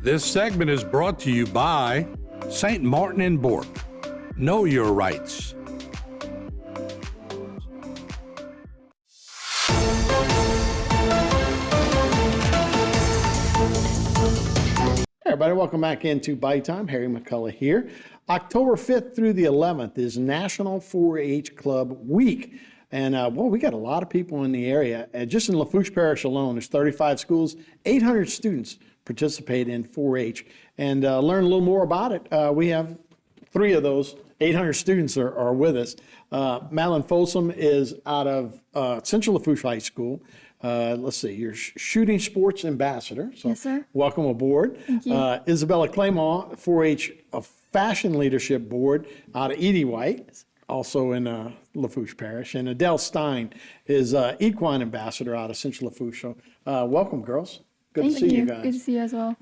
This segment is brought to you by St. Martin and Bork. Know your rights. Hey everybody, welcome back into Bayou Time. Harry McCullough here. October 5th through the 11th is National 4-H Club Week. And we got a lot of people in the area. Just in Lafourche Parish alone, there's 35 schools, 800 students participate in 4-H. And learn a little more about it. We have 3 of those 800 students are with us. Madeline Folsom is out of Central Lafourche High School. Let's see, you're shooting sports ambassador. So yes, sir. Welcome aboard. Thank you. Isabella Claymont, 4-H Fashion Leadership Board out of Edie White, also in Lafourche Parish. And Adele Stein is Equine Ambassador out of Central Lafourche. So, welcome, girls. Good to see you guys. Good to see you as well.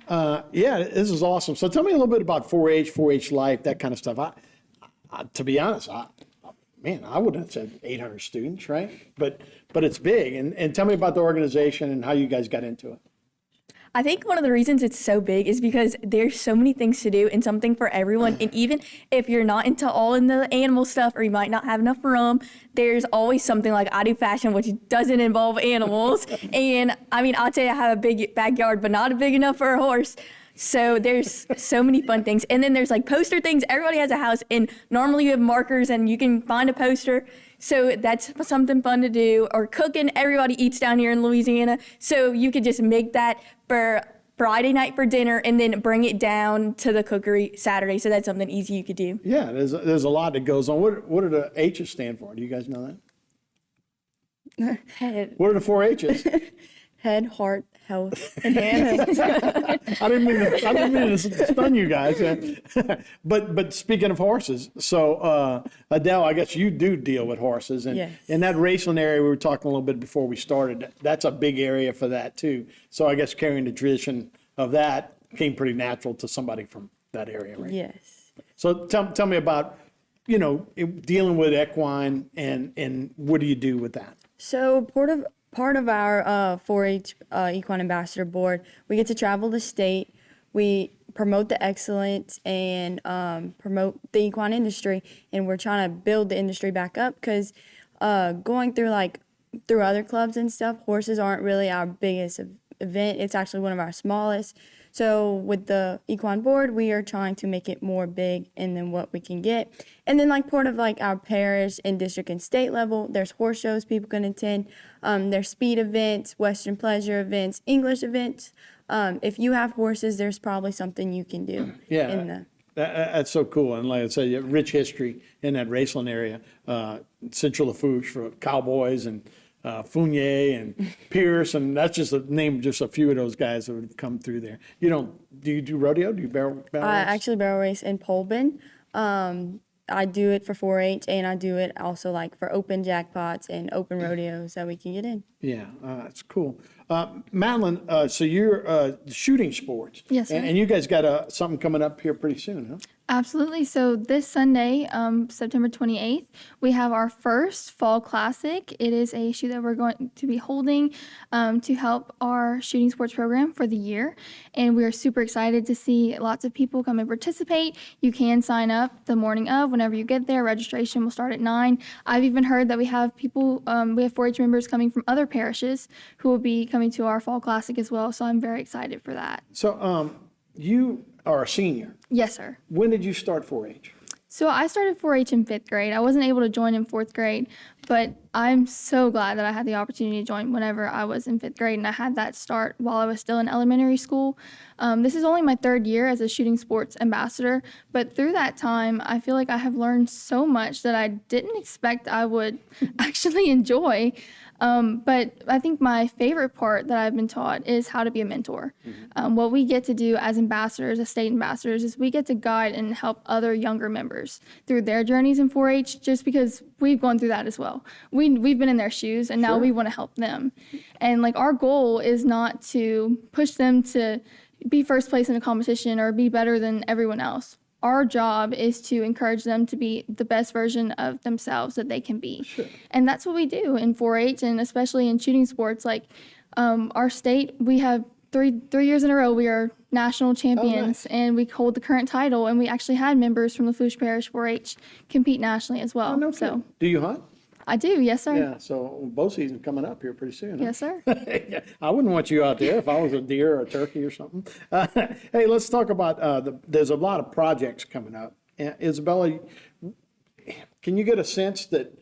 Yeah, this is awesome. So tell me a little bit about 4-H, 4-H life, that kind of stuff. To be honest, I wouldn't have said 800 students, right? But it's big. And tell me about the organization and how you guys got into it. I think one of the reasons it's so big is because there's so many things to do and something for everyone. And even if you're not into all in the animal stuff or you might not have enough room, there's always something like I do fashion, which doesn't involve animals. And I mean, I'll tell you, I have a big backyard, but not big enough for a horse. So there's so many fun things. And then there's like poster things. Everybody has a house and normally you have markers and you can find a poster. So that's something fun to do. Or cooking, everybody eats down here in Louisiana. So you could just make that for Friday night for dinner and then bring it down to the cookery Saturday. So that's something easy you could do. Yeah, there's a lot that goes on. What do the H's stand for? Do you guys know that? Head. What are the 4 H's? Head, heart, health, and hands. I didn't mean to stun you guys. But speaking of horses, so Adele, I guess you do deal with horses. And Yes. in that racing area, we were talking a little bit before we started, that's a big area for that too. So I guess carrying the tradition of that came pretty natural to somebody from that area, right? Yes. So tell me about, dealing with equine and what do you do with that? So part of our 4-H Equine Ambassador Board, we get to travel the state. We promote the excellence and promote the equine industry, and we're trying to build the industry back up because going through other clubs and stuff, horses aren't really our biggest event. It's actually one of our smallest. So with the Equine Board, we are trying to make it more big and then what we can get. And then part of our parish and district and state level, there's horse shows people can attend. There's speed events, Western pleasure events, English events. If you have horses, there's probably something you can do. Yeah. That's so cool. And like I said, you have rich history in that Raceland area. Central Lafourche for cowboys and Fournier and Pierce, and that's just a name, just a few of those guys that would come through there. Do you do rodeo? Do you barrel race? I actually barrel race in Polben. I do it for 4-H, and I do it also for open jackpots and open rodeos that we can get in. Yeah, that's cool. Madeline, so you're shooting sports. Yes, sir. And you guys got something coming up here pretty soon, huh? Absolutely. So this Sunday, September 28th, we have our first Fall Classic. It is a shoot that we're going to be holding to help our shooting sports program for the year. And we are super excited to see lots of people come and participate. You can sign up the morning of whenever you get there. Registration will start at 9. I've even heard that we have people, we have 4-H members coming from other parishes who will be coming to our Fall Classic as well. So I'm very excited for that. So you are a senior. Yes, sir. When did you start 4-H? So I started 4-H in 5th grade. I wasn't able to join in 4th grade, but I'm so glad that I had the opportunity to join whenever I was in 5th grade, and I had that start while I was still in elementary school. This is only my 3rd year as a shooting sports ambassador, but through that time, I feel like I have learned so much that I didn't expect I would actually enjoy. But I think my favorite part that I've been taught is how to be a mentor. What we get to do as ambassadors, as state ambassadors, is we get to guide and help other younger members through their journeys in 4-H, just because we've gone through that as well. We've been in their shoes, and now we want to help them. And our goal is not to push them to be first place in a competition or be better than everyone else. Our job is to encourage them to be the best version of themselves that they can be. Sure. And that's what we do in 4-H, and especially in shooting sports. Our state, we have three years in a row, we are national champions, nice. and we hold the current title. And we actually had members from Lafourche Parish 4-H compete nationally as well. Oh, no So kidding. Do you hunt? I do, yes, sir. Yeah, so bow season's coming up here pretty soon. Huh? Yes, sir. Yeah, I wouldn't want you out there if I was a deer or a turkey or something. Hey, let's talk about, there's a lot of projects coming up. Isabella, can you get a sense that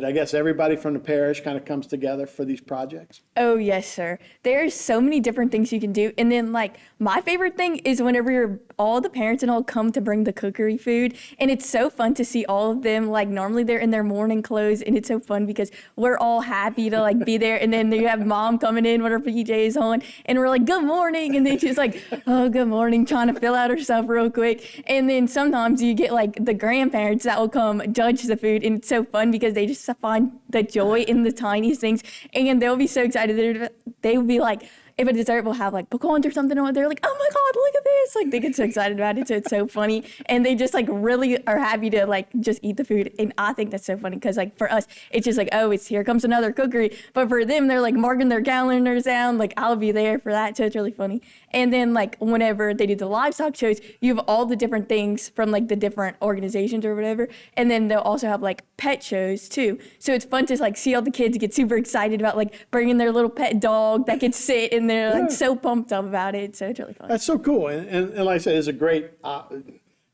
I guess everybody from the parish kind of comes together for these projects? Oh, yes, sir. There's so many different things you can do. And then, like, my favorite thing is whenever all the parents and all come to bring the cookery food. And it's so fun to see all of them. Like, normally they're in their morning clothes. And it's so fun because we're all happy to, like, be there. And then you have mom coming in with her PJs on. And we're like, good morning. And then she's like, oh, good morning, trying to fill out her stuff real quick. And then sometimes you get, like, the grandparents that will come judge the food. And it's so fun because they just find the joy in the tiniest things, and they'll be so excited. They'll be like, if a dessert will have like pecans or something on it, they're like, oh my God, look at this. Like, they get so excited about it. So it's so funny. And they just like really are happy to like just eat the food. And I think that's so funny because like for us, it's just like, oh, it's here comes another cookery. But for them, they're like marking their calendars down. Like, I'll be there for that. So it's really funny. And then like whenever they do the livestock shows, you have all the different things from like the different organizations or whatever. And then they'll also have like pet shows too. So it's fun to like see all the kids get super excited about like bringing their little pet dog that can sit, and they're like so pumped up about it. So it's really fun. That's so cool. And like I said, it's a great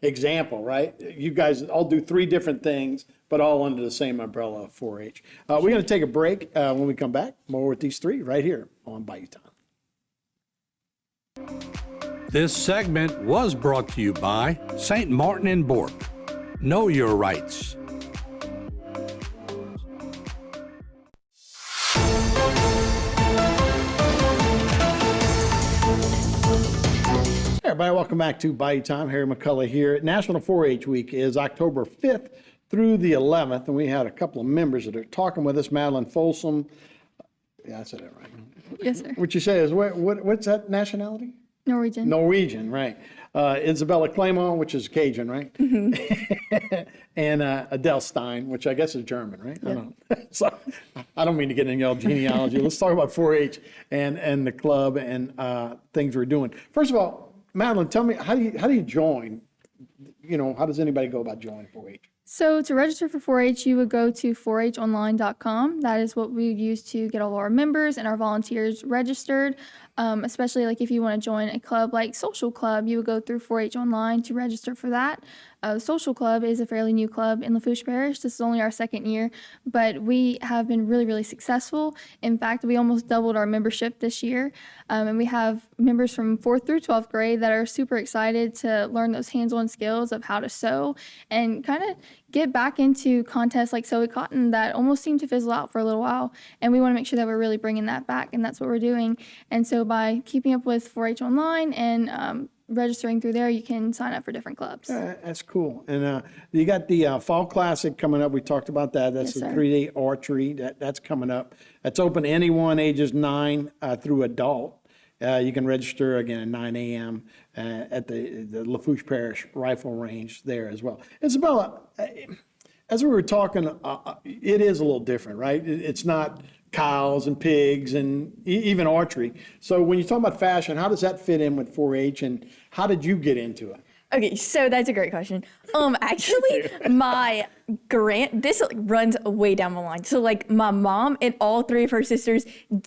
example, right? You guys all do three different things, but all under the same umbrella of 4-H. We're going to take a break. When we come back, more with these three right here on Bayou Time. This segment was brought to you by St. Martin and Bourke. Know your rights. Hey everybody, welcome back to Bayou Time. Harry McCullough here. National 4-H Week is October 5th through the 11th, and we had a couple of members that are talking with us. Madeline Folsom. Yeah, I said that right. Yes, sir. What you say is, what's that nationality? Norwegian. Norwegian, right. Isabella Claymont, which is Cajun, right? Mm-hmm. And Adele Stein, which I guess is German, right? Yeah. I don't know. So I don't mean to get into your genealogy. Let's talk about 4-H and the club and things we're doing. First of all, Madeline, tell me, how do you join? You know, how does anybody go about joining 4-H? So to register for 4-H, you would go to 4honline.com. That is what we use to get all our members and our volunteers registered. Especially like if you want to join a club like Social Club, you would go through 4-H Online to register for that. Social Club is a fairly new club in Lafourche Parish. This is only our second year, but we have been really, really successful. In fact, we almost doubled our membership this year, and we have members from 4th through 12th grade that are super excited to learn those hands-on skills of how to sew and kind of get back into contests like Sew It Cotton that almost seemed to fizzle out for a little while, and we want to make sure that we're really bringing that back, and that's what we're doing. And so by keeping up with 4-H Online and registering through there, you can sign up for different clubs. That's cool. And you got the Fall Classic coming up. We talked about that. That's Yes, the sir. 3-day archery. That's coming up. That's open to anyone ages 9 through adult. You can register again at 9 a.m. At the Lafourche Parish Rifle Range there as well. Isabella, as we were talking, it is a little different, right? It's not cows and pigs and even archery. So when you talk about fashion, how does that fit in with 4-H, and how did you get into it? Okay, so that's a great question. Actually, this runs way down the line. So like my mom and all three of her sisters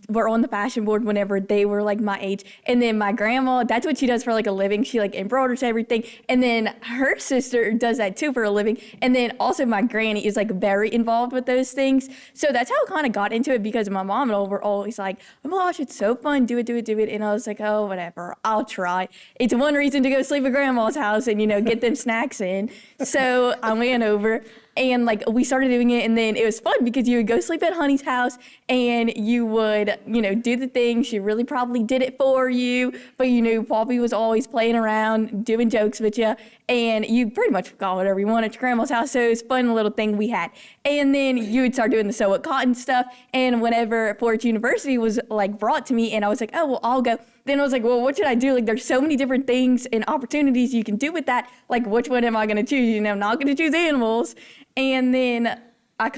were on the fashion board whenever they were like my age. And then my grandma, that's what she does for like a living. She like embroiders everything. And then her sister does that too for a living. And then also my granny is like very involved with those things. So that's how I kind of got into it, because my mom and all were always like, oh my gosh, it's so fun. Do it. And I was like, oh, whatever, I'll try. It's one reason to go sleep at grandma's house and, get them snacks in. So I went over and like we started doing it, and then it was fun because you would go sleep at Honey's house and you would, do the thing. She really probably did it for you, but Poppy was always playing around, doing jokes with you, and you pretty much got whatever you wanted at your grandma's house. So it was a fun little thing we had. And then you would start doing the Sew It Cotton stuff. And whenever 4-H University was like brought to me, and I was like, oh, well, I'll go. Then I was like, well, what should I do? Like, there's so many different things and opportunities you can do with that. Like, which one am I going to choose? I'm not going to choose animals. And then I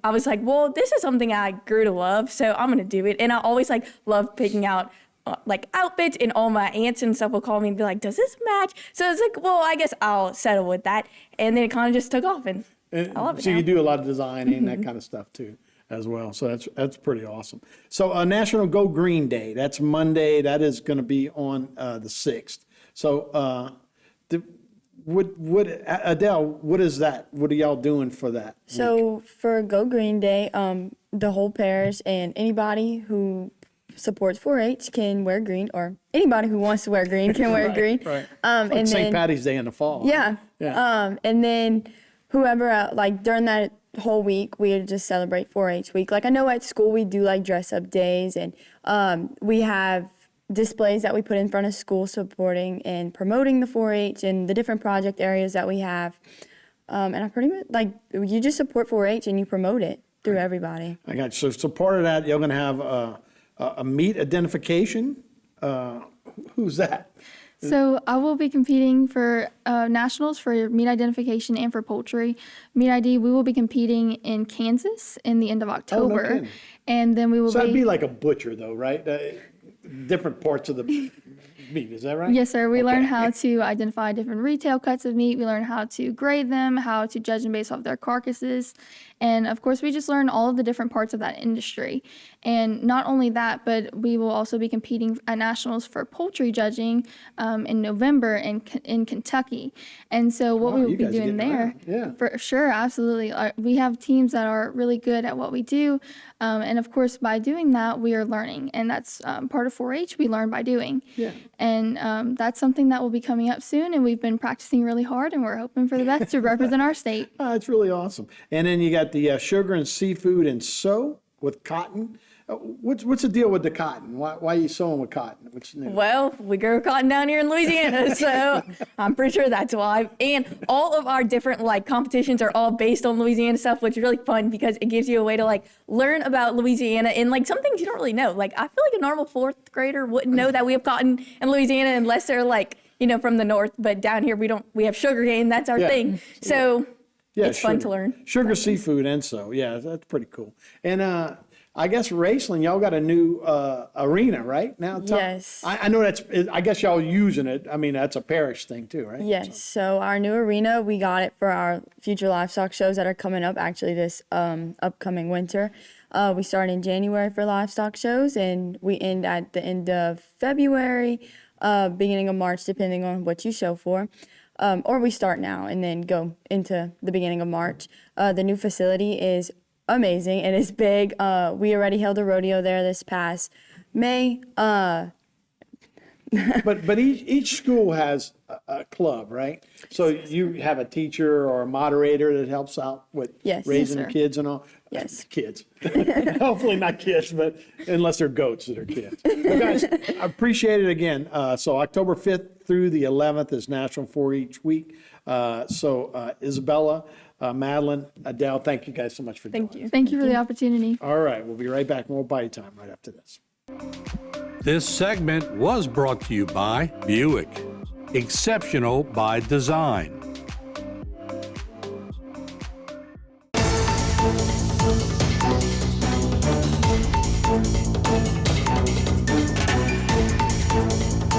was like, well, this is something I grew to love, so I'm going to do it. And I always like loved picking out like outfits, and all my aunts and stuff will call me and be like, does this match? So it's like, well, I guess I'll settle with that. And then it kind of just took off, and I love it So now. you do a lot of designing, that kind of stuff too, as well. So that's pretty awesome. So National Go Green Day, that's Monday. That is going to be on the 6th. So Adele, what is that? What are y'all doing for that? So for Go Green Day, the whole parish and anybody who supports 4-H can wear green, or anybody who wants to wear green can wear green. Right. And Like St. then Patty's Day in the fall. yeah. Yeah. And then whoever like during that whole week we just celebrate 4-H week. Like I know at school we do like dress up days, and we have displays that we put in front of school supporting and promoting the 4-H and the different project areas that we have. And I pretty much like you just support 4-H and you promote it through everybody. I got you. So part of that, you're going to have a meat identification. Who's that? So I will be competing for nationals for meat identification and for poultry. Meat ID, we will be competing in Kansas in the end of October. kidding. And then we will So that'd be like a butcher, though, right? Different parts of the meat. Is that right? Yes, sir. We learn Okay. how to identify different retail cuts of meat. We learn how to grade them, how to judge them based off their carcasses. And of course, we just learn all of the different parts of that industry. And not only that, but we will also be competing at nationals for poultry judging in November in Kentucky. And so what Wow, we you will be guys are doing getting there, around. Yeah. for sure, absolutely. We have teams that are really good at what we do. And of course, by doing that, we are learning. And that's part of 4-H, we learn by doing. Yeah. And that's something that will be coming up soon. And we've been practicing really hard, and we're hoping for the best to represent our state. That's really awesome. And then you got the sugar and seafood and sew with cotton. What's the deal with the cotton? Why are you sewing with cotton? What's new? Well, we grow cotton down here in Louisiana, so I'm pretty sure that's why. And all of our different like competitions are all based on Louisiana stuff, which is really fun because it gives you a way to like learn about Louisiana and like some things you don't really know. Like I feel like a normal fourth grader wouldn't know that we have cotton in Louisiana unless they're like, you know, from the north. But down here we have sugarcane. That's our Yeah. thing. So Yeah, it's fun to sugar. learn. Sugar, seafood, and sew. Yeah, that's pretty cool. And I guess Raceland, y'all got a new arena, right? Now, Yes. I know I guess y'all using it. I mean, that's a parish thing too, right? Yes, so our new arena, we got it for our future livestock shows that are coming up actually this upcoming winter. We start in January for livestock shows, and we end at the end of February, beginning of March, depending on what you show for. Or we start now and then go into the beginning of March. The new facility is amazing and it's big. We already held a rodeo there this past May. But each school has a club, right? So you have a teacher or a moderator that helps out with Yes. raising Yes, the sir. kids and all? Yes. Kids. Hopefully not kids, but unless they're goats that are kids. But guys, I appreciate it again. So October 5th through the 11th is National 4-H Week. So Isabella, Madeline, Adele, thank you guys so much for doing it. Thank you for the opportunity. All right, we'll be right back. More Bayou Time right after this. This segment was brought to you by Buick. Exceptional by design.